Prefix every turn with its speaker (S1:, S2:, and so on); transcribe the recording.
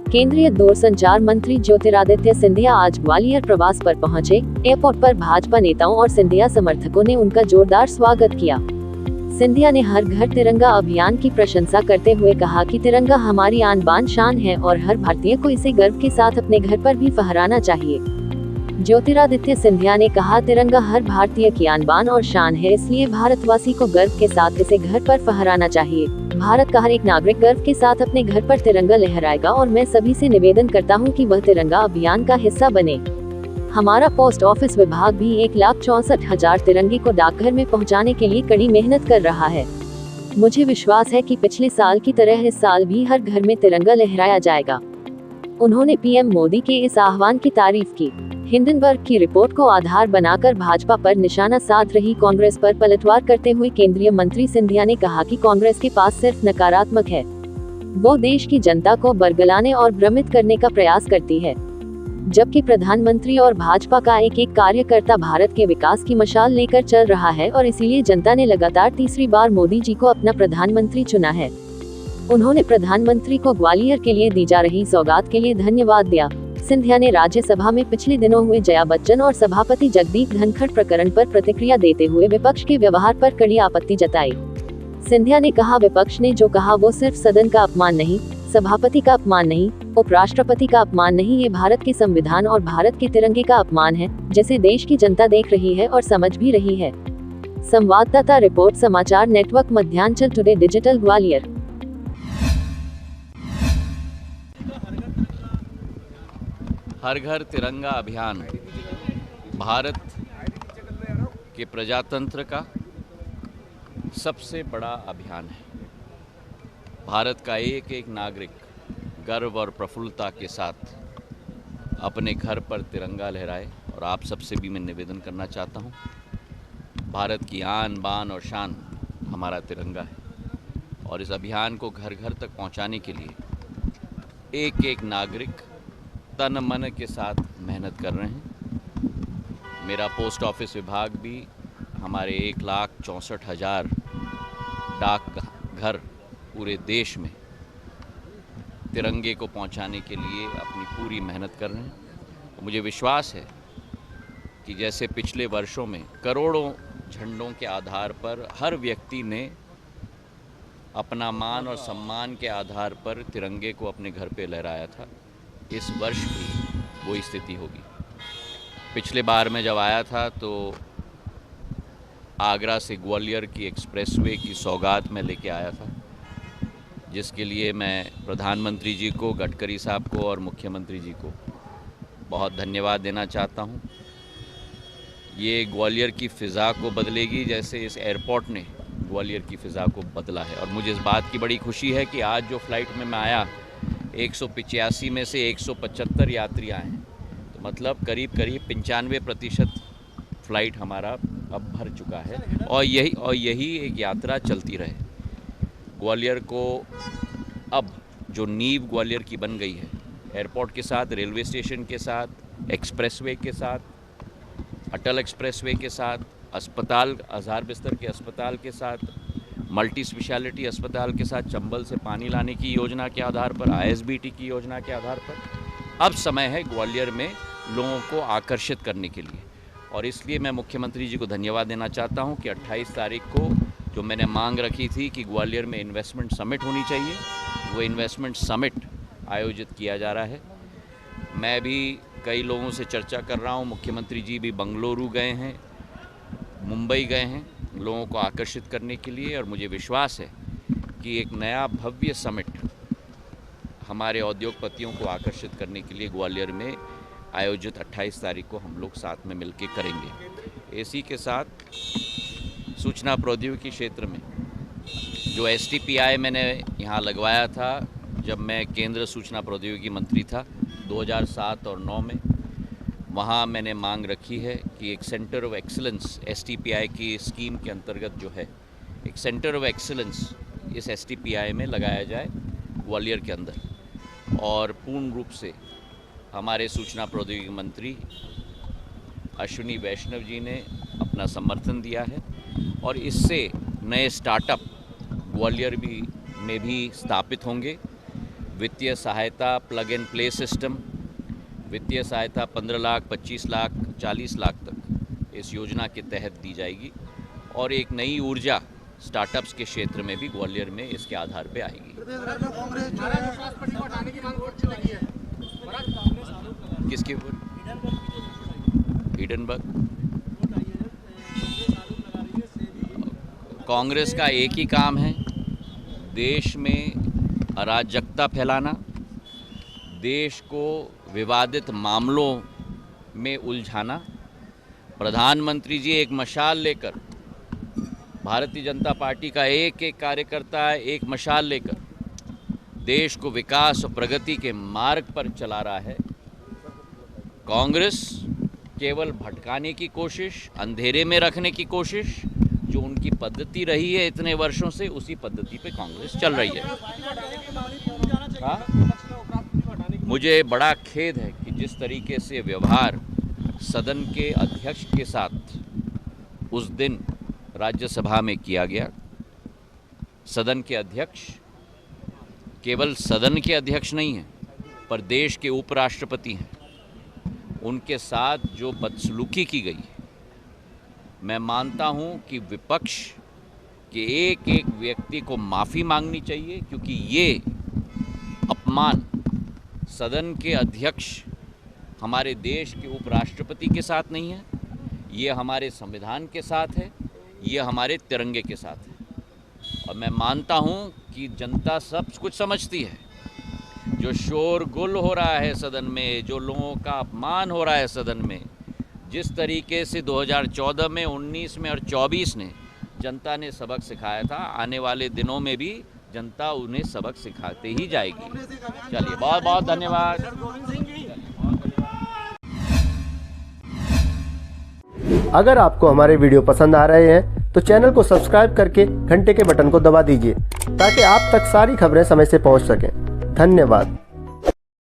S1: केंद्रीय दूरसंचार मंत्री ज्योतिरादित्य सिंधिया आज ग्वालियर प्रवास पर पहुंचे। एयरपोर्ट पर भाजपा नेताओं और सिंधिया समर्थकों ने उनका जोरदार स्वागत किया। सिंधिया ने हर घर तिरंगा अभियान की प्रशंसा करते हुए कहा कि तिरंगा हमारी आन बान शान है और हर भारतीय को इसे गर्व के साथ अपने घर पर भी फहराना चाहिए। ज्योतिरादित्य सिंधिया ने कहा, तिरंगा हर भारतीय की आन बान और शान है, इसलिए भारतवासी को गर्व के साथ इसे घर पर फहराना चाहिए। भारत का हर एक नागरिक गर्व के साथ अपने घर पर तिरंगा लहराएगा और मैं सभी से निवेदन करता हूं कि वह तिरंगा अभियान का हिस्सा बने। हमारा पोस्ट ऑफिस विभाग भी 1,64,000 तिरंगे को डाकघर में पहुंचाने के लिए कड़ी मेहनत कर रहा है। मुझे विश्वास है कि पिछले साल की तरह इस साल भी हर घर में तिरंगा लहराया जाएगा। उन्होंने पीएम मोदी के इस आह्वान की तारीफ की। हिंडनबर्ग की रिपोर्ट को आधार बनाकर भाजपा पर निशाना साध रही कांग्रेस पर पलटवार करते हुए केंद्रीय मंत्री सिंधिया ने कहा कि कांग्रेस के पास सिर्फ नकारात्मक है। वो देश की जनता को बरगलाने और भ्रमित करने का प्रयास करती है, जबकि प्रधानमंत्री और भाजपा का एक एक कार्यकर्ता भारत के विकास की मशाल लेकर चल रहा है और इसीलिए जनता ने लगातार तीसरी बार मोदी जी को अपना प्रधानमंत्री चुना है। उन्होंने प्रधानमंत्री को ग्वालियर के लिए दी जा रही सौगात के लिए धन्यवाद दिया। सिंधिया ने राज्यसभा में पिछले दिनों हुए जया बच्चन और सभापति जगदीप धनखड़ प्रकरण पर प्रतिक्रिया देते हुए विपक्ष के व्यवहार पर कड़ी आपत्ति जताई। सिंधिया ने कहा, विपक्ष ने जो कहा वो सिर्फ सदन का अपमान नहीं, सभापति का अपमान नहीं, उपराष्ट्रपति का अपमान नहीं, ये भारत के संविधान और भारत के तिरंगे का अपमान है, जिसे देश की जनता देख रही है और समझ भी रही है। संवाददाता रिपोर्ट, समाचार network Madhyanchal today digital, Gwalior.
S2: हर घर तिरंगा अभियान भारत के प्रजातंत्र का सबसे बड़ा अभियान है। भारत का एक एक नागरिक गर्व और प्रफुल्लता के साथ अपने घर पर तिरंगा लहराए और आप सबसे भी मैं निवेदन करना चाहता हूँ, भारत की आन बान और शान हमारा तिरंगा है और इस अभियान को घर घर तक पहुँचाने के लिए एक एक नागरिक तन मन के साथ मेहनत कर रहे हैं। मेरा पोस्ट ऑफिस विभाग भी हमारे 1,64,000 डाक घर पूरे देश में तिरंगे को पहुंचाने के लिए अपनी पूरी मेहनत कर रहे हैं। मुझे विश्वास है कि जैसे पिछले वर्षों में करोड़ों झंडों के आधार पर हर व्यक्ति ने अपना मान और सम्मान के आधार पर तिरंगे को अपने घर पे लहराया था, इस वर्ष भी वही स्थिति होगी। पिछले बार मैं जब आया था तो आगरा से ग्वालियर की एक्सप्रेसवे की सौगात में लेके आया था, जिसके लिए मैं प्रधानमंत्री जी को, गडकरी साहब को और मुख्यमंत्री जी को बहुत धन्यवाद देना चाहता हूं। ये ग्वालियर की फ़िज़ा को बदलेगी जैसे इस एयरपोर्ट ने ग्वालियर की फ़िज़ा को बदला है। और मुझे इस बात की बड़ी खुशी है कि आज जो फ़्लाइट में मैं आया 185 में से 175 यात्री आए हैं, तो मतलब करीब 95% फ़्लाइट हमारा अब भर चुका है और यही एक यात्रा चलती रहे। ग्वालियर को अब जो नींव ग्वालियर की बन गई है, एयरपोर्ट के साथ, रेलवे स्टेशन के साथ, एक्सप्रेसवे के साथ, अटल एक्सप्रेसवे के साथ, अस्पताल, 1000 बिस्तर के अस्पताल के साथ, मल्टी स्पेशलिटी अस्पताल के साथ, चंबल से पानी लाने की योजना के आधार पर, ISBT की योजना के आधार पर अब समय है ग्वालियर में लोगों को आकर्षित करने के लिए। और इसलिए मैं मुख्यमंत्री जी को धन्यवाद देना चाहता हूं कि 28 तारीख को जो मैंने मांग रखी थी कि ग्वालियर में इन्वेस्टमेंट समिट होनी चाहिए, वो इन्वेस्टमेंट समिट आयोजित किया जा रहा है। मैं भी कई लोगों से चर्चा कर रहा हूँ, मुख्यमंत्री जी भी बंगलुरु गए हैं, मुंबई गए हैं लोगों को आकर्षित करने के लिए। और मुझे विश्वास है कि एक नया भव्य समिट हमारे उद्योगपतियों को आकर्षित करने के लिए ग्वालियर में आयोजित 28 तारीख को हम लोग साथ में मिलकर करेंगे। इसी के साथ सूचना प्रौद्योगिकी क्षेत्र में जो STPI मैंने यहाँ लगवाया था जब मैं केंद्र सूचना प्रौद्योगिकी मंत्री था 2007 और 9 में, वहाँ मैंने मांग रखी है कि एक सेंटर ऑफ एक्सीलेंस STPI की स्कीम के अंतर्गत जो है एक सेंटर ऑफ एक्सीलेंस इस STPI में लगाया जाए ग्वालियर के अंदर। और पूर्ण रूप से हमारे सूचना प्रौद्योगिकी मंत्री अश्विनी वैष्णव जी ने अपना समर्थन दिया है और इससे नए स्टार्टअप ग्वालियर में भी स्थापित होंगे। वित्तीय सहायता प्लग एंड प्ले सिस्टम, वित्तीय सहायता 15 लाख, 25 लाख, 40 लाख तक इस योजना के तहत दी जाएगी और एक नई ऊर्जा स्टार्टअप्स के क्षेत्र में भी ग्वालियर में इसके आधार पे आएगी। किसके ऊपर? हिडनबर्ग। कांग्रेस का एक ही काम है, देश में अराजकता फैलाना, देश को विवादित मामलों में उलझाना। प्रधानमंत्री जी एक मशाल लेकर, भारतीय जनता पार्टी का एक एक कार्यकर्ता एक मशाल लेकर देश को विकास और प्रगति के मार्ग पर चला रहा है। कांग्रेस केवल भटकाने की कोशिश, अंधेरे में रखने की कोशिश, जो उनकी पद्धति रही है इतने वर्षों से, उसी पद्धति पे कांग्रेस चल रही है। मुझे बड़ा खेद है कि जिस तरीके से व्यवहार सदन के अध्यक्ष के साथ उस दिन राज्यसभा में किया गया। सदन के अध्यक्ष केवल सदन के अध्यक्ष नहीं हैं, पर देश के उपराष्ट्रपति हैं। उनके साथ जो बदसलूकी की गई, मैं मानता हूं कि विपक्ष के एक एक व्यक्ति को माफ़ी मांगनी चाहिए, क्योंकि ये अपमान सदन के अध्यक्ष हमारे देश के उपराष्ट्रपति के साथ नहीं है, ये हमारे संविधान के साथ है, ये हमारे तिरंगे के साथ है। और मैं मानता हूं कि जनता सब कुछ समझती है। जो शोरगुल हो रहा है सदन में, जो लोगों का अपमान हो रहा है सदन में, जिस तरीके से 2014 में, 19 में और 24 ने जनता ने सबक सिखाया था, आने वाले दिनों में भी जनता उन्हें सबक सिखाते ही जाएगी। चलिए, बहुत बहुत धन्यवाद।
S3: अगर आपको हमारे वीडियो पसंद आ रहे हैं तो चैनल को सब्सक्राइब करके घंटे के बटन को दबा दीजिए ताकि आप तक सारी खबरें समय से पहुंच सकें। धन्यवाद।